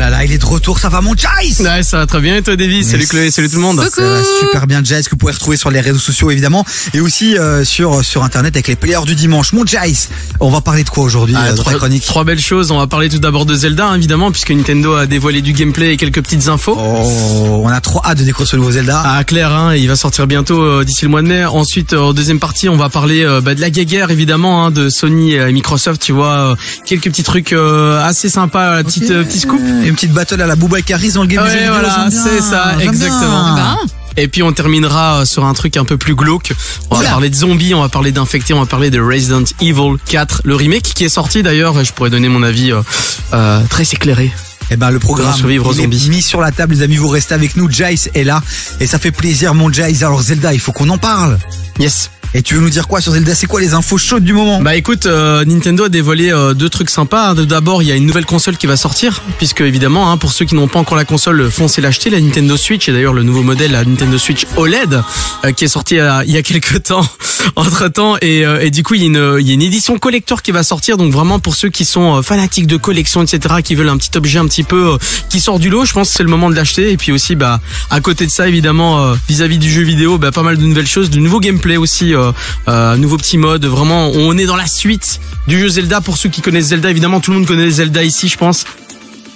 là là, il est de retour, ça va mon Jace? Ouais, ça va très bien et toi Davy? Salut Chloé, salut tout le monde. Ça va super bien Jace, que vous pouvez retrouver sur les réseaux sociaux évidemment, et aussi sur internet avec les players du dimanche. Mon Jace, on va parler de quoi aujourd'hui dans ta chronique? Trois belles choses, on va parler tout d'abord de Zelda évidemment, puisque Nintendo a dévoilé du gameplay et quelques petites infos. Oh, on a trop hâte de découvrir ce nouveau Zelda. Ah clair, hein, il va sortir bientôt d'ici le mois de mai. Ensuite, en deuxième partie, on va parler de la guéguerre évidemment, de Sony et Microsoft, tu vois, quelques petits trucs assez sympas, petit scoop. Une petite battle à la Booba Caris dans le game. Ouais, voilà, c'est ça, exactement. Et puis on terminera sur un truc un peu plus glauque. On va parler de zombies, on va parler d'infectés, on va parler de Resident Evil 4, le remake qui est sorti d'ailleurs. Je pourrais donner mon avis très éclairé. Eh ben le programme est mis sur la table, les amis, vous restez avec nous. Jace est là et ça fait plaisir mon Jace. Alors Zelda, il faut qu'on en parle. Yes. Et tu veux nous dire quoi sur Zelda? C'est quoi les infos chaudes du moment? Bah écoute, Nintendo a dévoilé deux trucs sympas. D'abord, il y a une nouvelle console qui va sortir, puisque évidemment, pour ceux qui n'ont pas encore la console, foncez l'acheter, la Nintendo Switch. Et d'ailleurs, le nouveau modèle, la Nintendo Switch OLED, qui est sorti il y a quelques temps, entre-temps. Et du coup, il y a une édition collector qui va sortir. Donc vraiment, pour ceux qui sont fanatiques de collection, etc., qui veulent un petit objet un petit peu qui sort du lot, je pense que c'est le moment de l'acheter. Et puis aussi, à côté de ça, évidemment, vis-à-vis du jeu vidéo, pas mal de nouvelles choses, de nouveaux gameplay aussi. Nouveau petit mode, vraiment on est dans la suite du jeu Zelda. Pour ceux qui connaissent Zelda, évidemment tout le monde connaît Zelda ici, je pense.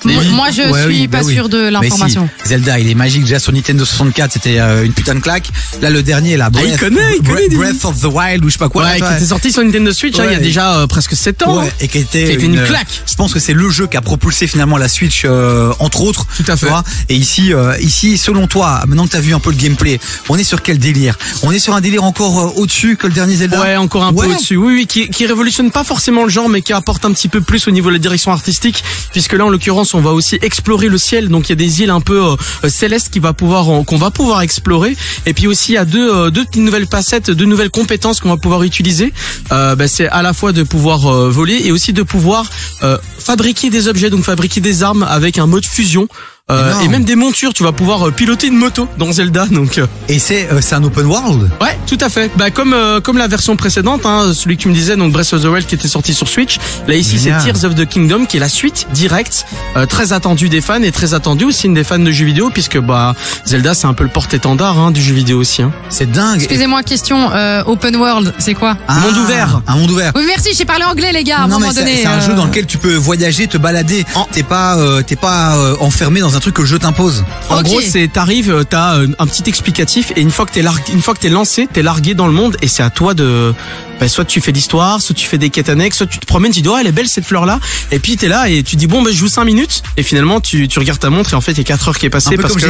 Moi je suis pas sûr de l'information. Si. Zelda il est magique, déjà sur Nintendo 64 c'était une putain de claque. Là le dernier là, il connaît Breath of the Wild ou je sais pas quoi. Ouais, qui était sorti sur Nintendo Switch il y a déjà presque 7 ans. Ouais, et qui était une claque. Je pense que c'est le jeu qui a propulsé finalement la Switch entre autres. Tout à fait. Et ici selon toi, maintenant que t'as vu un peu le gameplay, on est sur quel délire? On est sur un délire encore au-dessus que le dernier Zelda? Ouais, encore un peu au-dessus. Oui, qui révolutionne pas forcément le genre, mais qui apporte un petit peu plus au niveau de la direction artistique, puisque là en l'occurrence on va aussi explorer le ciel, donc il y a des îles un peu célestes qu'on va pouvoir explorer, et puis aussi il y a deux petites nouvelles facettes, deux nouvelles compétences qu'on va pouvoir utiliser. C'est à la fois de pouvoir voler et aussi de pouvoir fabriquer des objets, donc fabriquer des armes avec un mode fusion. Et même des montures, tu vas pouvoir piloter une moto dans Zelda, donc. Et c'est un open world. Ouais, tout à fait. Comme la version précédente, celui que tu me disais, donc Breath of the Wild qui était sorti sur Switch. Là ici c'est Tears of the Kingdom qui est la suite directe, très attendue des fans et très attendue aussi des fans de jeux vidéo, puisque Zelda c'est un peu le porte-étendard du jeu vidéo aussi. C'est dingue. Excusez-moi, question open world, c'est quoi? Monde ouvert. Un monde ouvert. Oui merci, j'ai parlé anglais les gars. À un moment donné. C'est un jeu dans lequel tu peux voyager, te balader. T'es pas enfermé dans un truc que le jeu t'impose. En gros, t'arrives, t'as un petit explicatif, et une fois que t'es lancé, t'es largué dans le monde, et c'est à toi de, soit tu fais l'histoire, soit tu fais des quêtes annexes, soit tu te promènes, tu dis elle est belle cette fleur là, et puis t'es là et tu dis je joue 5 minutes, et finalement tu regardes ta montre et en fait il y a 4 heures qui est passé. Un peu parce comme que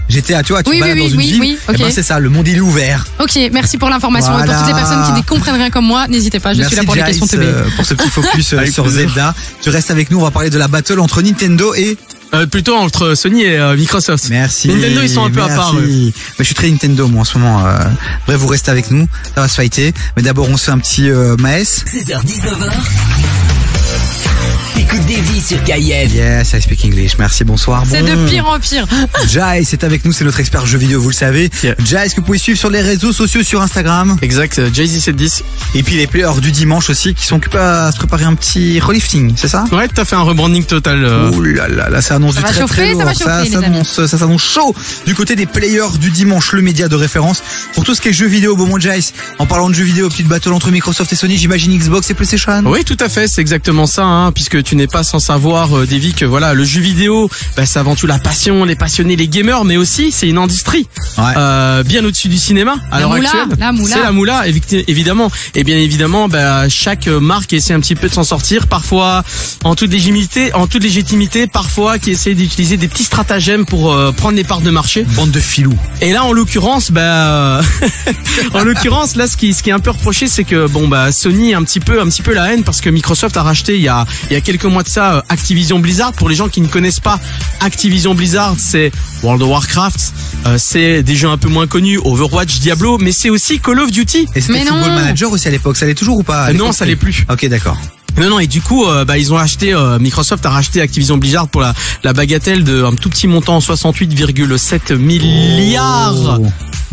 GTA, tu vois, tu balades dans une ville. Okay. C'est ça, le monde il est ouvert. Ok, merci pour l'information. Voilà. Et pour toutes les personnes qui ne comprennent rien comme moi, n'hésitez pas, je suis là pour les questions TB. Pour ce petit focus sur Zelda. Tu restes avec nous, on va parler de la battle entre Nintendo et plutôt entre Sony et Microsoft. Merci. Nintendo ils sont un peu à part. Mais je suis très Nintendo moi en ce moment. Bref, vous restez avec nous, ça va se fighter. Mais d'abord on se fait un petit Maes. 16h-19h. Écoute Davy sur KIF. Yes, I speak English. Merci, bonsoir. C'est de pire en pire. Jai, c'est avec nous, c'est notre expert jeux vidéo, vous le savez. Yeah. Jai, est-ce que vous pouvez suivre sur les réseaux sociaux, sur Instagram? Exact, Jay1710. Et puis les players du dimanche aussi qui sont occupés à se préparer un petit relifting, c'est ça? Ouais, t'as fait un rebranding total. Ouh là là, ça annonce du très très lourd. Ça s'annonce chaud du côté des players du dimanche, le média de référence pour tout ce qui est jeux vidéo. Bon mon Jai, en parlant de jeux vidéo, petite battle entre Microsoft et Sony, j'imagine Xbox et PlayStation. Oui, tout à fait, c'est exactement ça, puisque tu n'es pas sans savoir, Davy, que voilà, le jeu vidéo, c'est avant tout la passion, les passionnés, les gamers, mais aussi c'est une industrie bien au-dessus du cinéma à l'heure actuelle. C'est la moula, évidemment. Et bien évidemment, chaque marque essaie un petit peu de s'en sortir, parfois en toute légitimité, parfois qui essaie d'utiliser des petits stratagèmes pour prendre les parts de marché. Bande de filous. Et là, en l'occurrence, là, ce qui est un peu reproché, c'est que Sony a un petit peu la haine parce que Microsoft a racheté il y a quelques mois de ça Activision Blizzard. Pour les gens qui ne connaissent pas Activision Blizzard, c'est World of Warcraft, c'est des jeux un peu moins connus, Overwatch, Diablo, mais c'est aussi Call of Duty. Et c'était Football Manager aussi à l'époque, ça l'est toujours ou pas? Non, ça l'est plus. Ok, d'accord. Non, et du coup, ils ont acheté, Microsoft a racheté Activision Blizzard pour la bagatelle de un tout petit montant, 68,7 milliards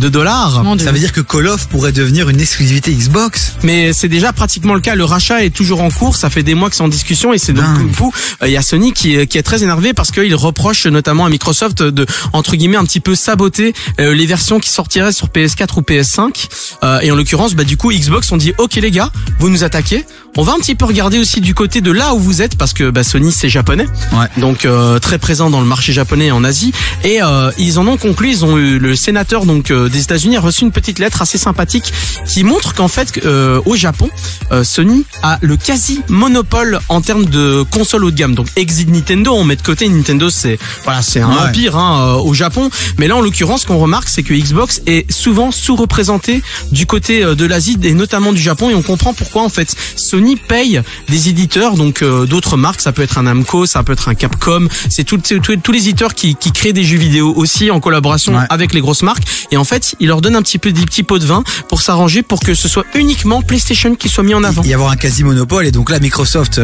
$. Ça veut dire que Call of pourrait devenir une exclusivité Xbox. Mais c'est déjà pratiquement le cas. Le rachat est toujours en cours. Ça fait des mois que c'est en discussion et c'est donc coup, il y a Sony qui est très énervé parce qu'il reproche notamment à Microsoft de, entre guillemets, un petit peu saboter les versions qui sortiraient sur PS4 ou PS5. Et en l'occurrence, du coup, Xbox ont dit, ok les gars, vous nous attaquez. On va un petit peu regarder aussi du côté de là où vous êtes parce que Sony c'est japonais, donc très présent dans le marché japonais et en Asie. Et ils en ont conclu, ils ont eu le sénateur donc des États-Unis a reçu une petite lettre assez sympathique qui montre qu'en fait au Japon, Sony a le quasi monopole en termes de consoles haut de gamme. Donc exit Nintendo, on met de côté Nintendo, c'est un empire au Japon. Mais là en l'occurrence, ce qu'on remarque, c'est que Xbox est souvent sous-représenté du côté de l'Asie et notamment du Japon. Et on comprend pourquoi en fait Sony paye des éditeurs, donc d'autres marques, ça peut être un Namco, ça peut être un Capcom, c'est tous les éditeurs qui créent des jeux vidéo aussi en collaboration avec les grosses marques. Et en fait, ils leur donnent un petit peu des petits pots de vin pour s'arranger pour que ce soit uniquement PlayStation qui soit mis en avant. Il y avoir un quasi monopole et donc là Microsoft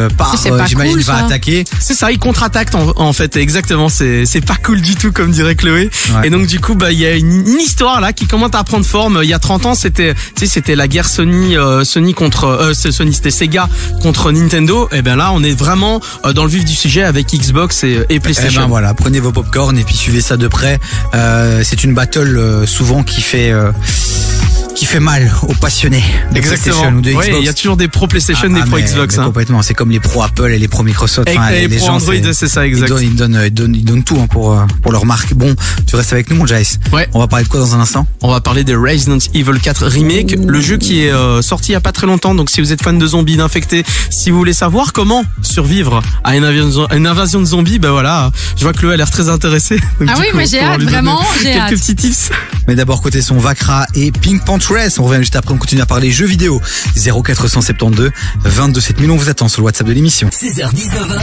j'imagine va attaquer. C'est ça, ils contre-attaquent en fait, exactement. C'est pas cool du tout comme dirait Chloé. Et donc du coup, il y a une histoire là qui commence à prendre forme. Il y a 30 ans, c'était la guerre Sony contre Sony, c'était Sega contre Nintendo. Et ben là, on est vraiment dans le vif du sujet avec Xbox et PlayStation. Et ben voilà, prenez vos popcorn et puis suivez ça de près. C'est une battle souvent qui fait mal aux passionnés de PlayStation ou de Xbox. Oui, il y a toujours des pro PlayStation, des pro Xbox. Mais complètement, c'est comme les pro Apple et les pro Microsoft. Et les pro gens, Android, c'est ça, exact. Ils donnent tout pour leur marque. Bon, tu restes avec nous, mon Jace. Ouais. On va parler de quoi dans un instant? On va parler de Resident Evil 4 Remake, le jeu qui est sorti il y a pas très longtemps. Donc si vous êtes fan de zombies, d'infectés, si vous voulez savoir comment survivre à une invasion de zombies, voilà, je vois que Chloé a l'air très intéressée. Donc, moi j'ai hâte, vraiment, j'ai hâte. Quelques petits tips. Mais d'abord côté son Vakra et Pink Panthers. On revient juste après, on continue à parler jeux vidéo. 0472 22 7000, on vous attend sur le WhatsApp de l'émission. 16h-19h.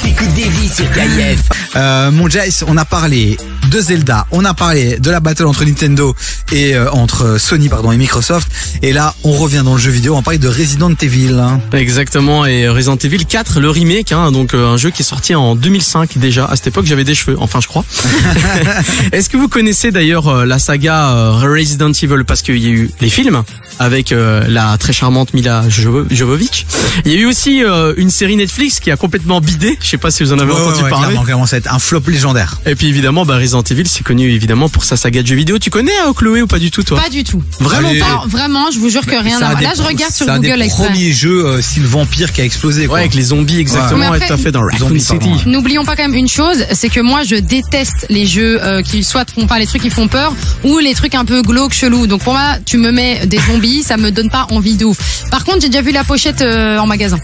Écoute des vies sur KF. Mon Jace, on a parlé de Zelda, on a parlé de la battle entre Nintendo et entre Sony et Microsoft. Et là, on revient dans le jeu vidéo, on parle de Resident Evil. Exactement, et Resident Evil 4, le remake, donc un jeu qui est sorti en 2005 déjà. À cette époque, j'avais des cheveux, enfin je crois. Est-ce que vous connaissez d'ailleurs la saga Resident Evil? Parce qu'il y a eu les films avec la très charmante Mila Jovovich. Il y a eu aussi une série Netflix qui a complètement bidé. Je sais pas si vous en avez entendu parler. Clairement, ça va être un flop légendaire. Et puis évidemment, Resident Evil, c'est connu évidemment pour sa saga de jeux vidéo. Tu connais Chloé ou pas du tout toi? Pas du tout. Vraiment pas. Alors, vraiment, je vous jure que rien à voir. Là, je regarde sur Google. C'est un des premiers jeux style vampire qui a explosé. Ouais, avec les zombies exactement. Après, tout à fait dans Raccoon City. N'oublions pas quand même une chose, c'est que moi, je déteste les jeux qui soit font pas les trucs qui font peur ou les trucs un peu glauques, chelous. Donc pour moi, tu me mets des zombies, ça me donne pas envie de ouf. Par contre, j'ai déjà vu la pochette en magasin.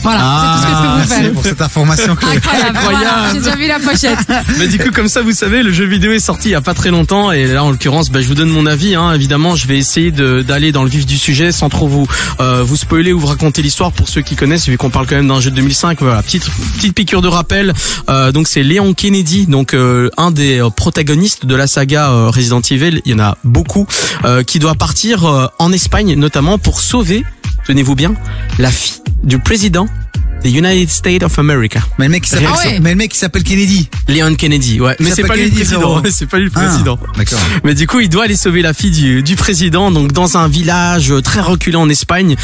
Voilà, c'est tout ce que je peux vous faire. Pour cette information. Incroyable. Voilà, j'ai déjà vu la pochette. Mais du coup, comme ça, vous savez, le jeu vidéo est sorti il y a pas très longtemps et là, en l'occurrence, je vous donne mon avis. Évidemment, je vais essayer d'aller dans le vif du sujet sans trop vous spoiler ou vous raconter l'histoire pour ceux qui connaissent, vu qu'on parle quand même d'un jeu de 2005. Voilà, petite piqûre de rappel. Donc c'est Leon Kennedy, donc un des protagonistes de la saga Resident Evil. Il y en a beaucoup qui doit partir en Espagne, notamment pour sauver, tenez-vous bien, la fille du président des United States of America. Mais le mec qui s'appelle Kennedy. Leon Kennedy, ouais. Mais c'est pas lui le président. C'est pas lui le président. D'accord. Mais du coup, il doit aller sauver la fille du président, donc dans un village très reculé en Espagne,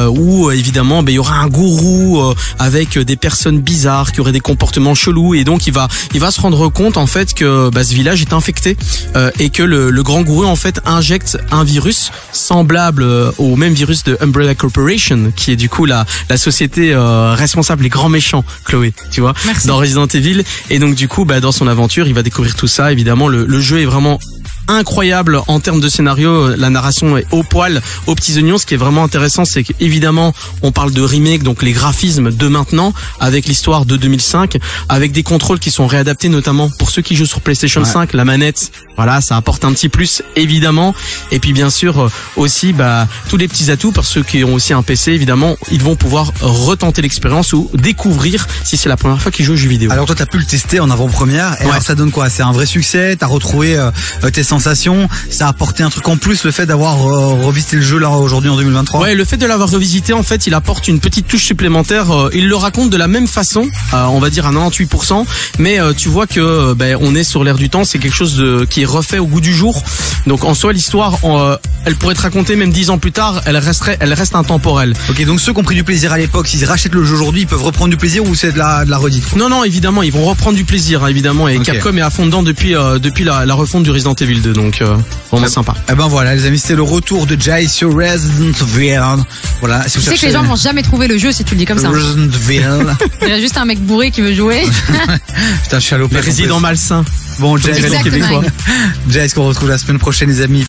où évidemment, il y aura un gourou avec des personnes bizarres qui auraient des comportements chelous, et donc il va se rendre compte en fait que ce village est infecté et que le grand gourou en fait injecte un virus semblable au même virus de Umbrella Corporation, qui est du coup la société responsable, les grands méchants, Chloé, tu vois. Merci. Dans Resident Evil. Et donc du coup, dans son aventure, il va découvrir tout ça. Évidemment, le jeu est vraiment incroyable en termes de scénario. La narration est au poil, aux petits oignons. Ce qui est vraiment intéressant, c'est qu'évidemment, on parle de remake, donc les graphismes de maintenant, avec l'histoire de 2005, avec des contrôles qui sont réadaptés, notamment pour ceux qui jouent sur PlayStation 5, la manette. Voilà, ça apporte un petit plus, évidemment. Et puis, bien sûr, aussi, tous les petits atouts, pour ceux qui ont aussi un PC, évidemment, ils vont pouvoir retenter l'expérience ou découvrir si c'est la première fois qu'ils jouent aux jeux vidéo. Alors, toi, t'as pu le tester en avant-première. Et alors, ça donne quoi? C'est un vrai succès? T'as retrouvé tes sensations? sensation. Ça a apporté un truc en plus, le fait d'avoir revisité le jeu là aujourd'hui en 2023. Ouais, le fait de l'avoir revisité, en fait, il apporte une petite touche supplémentaire. Il le raconte de la même façon, on va dire à 98%, mais tu vois que on est sur l'air du temps. C'est quelque chose qui est refait au goût du jour. Donc en soi, l'histoire, elle pourrait être racontée même 10 ans plus tard. Elle reste intemporelle. Ok, donc ceux qui ont pris du plaisir à l'époque, s'ils rachètent le jeu aujourd'hui, ils peuvent reprendre du plaisir ou c'est de la redite, quoi? Non, évidemment, ils vont reprendre du plaisir, hein, évidemment. Et okay. Capcom est à fond dedans depuis la refonte du Resident Evil 2, donc vraiment sympa. Eh ben voilà, les amis, c'était le retour de Jay sur Resident Evil. Voilà. Si tu sais que les gens vont jamais trouver le jeu si tu le dis comme ça. Resident Evil. Il y a juste un mec bourré qui veut jouer. Putain, je suis à l'opéra. Les résidents malsains. Bon, Jay, est-ce qu'on retrouve la semaine prochaine, les amis?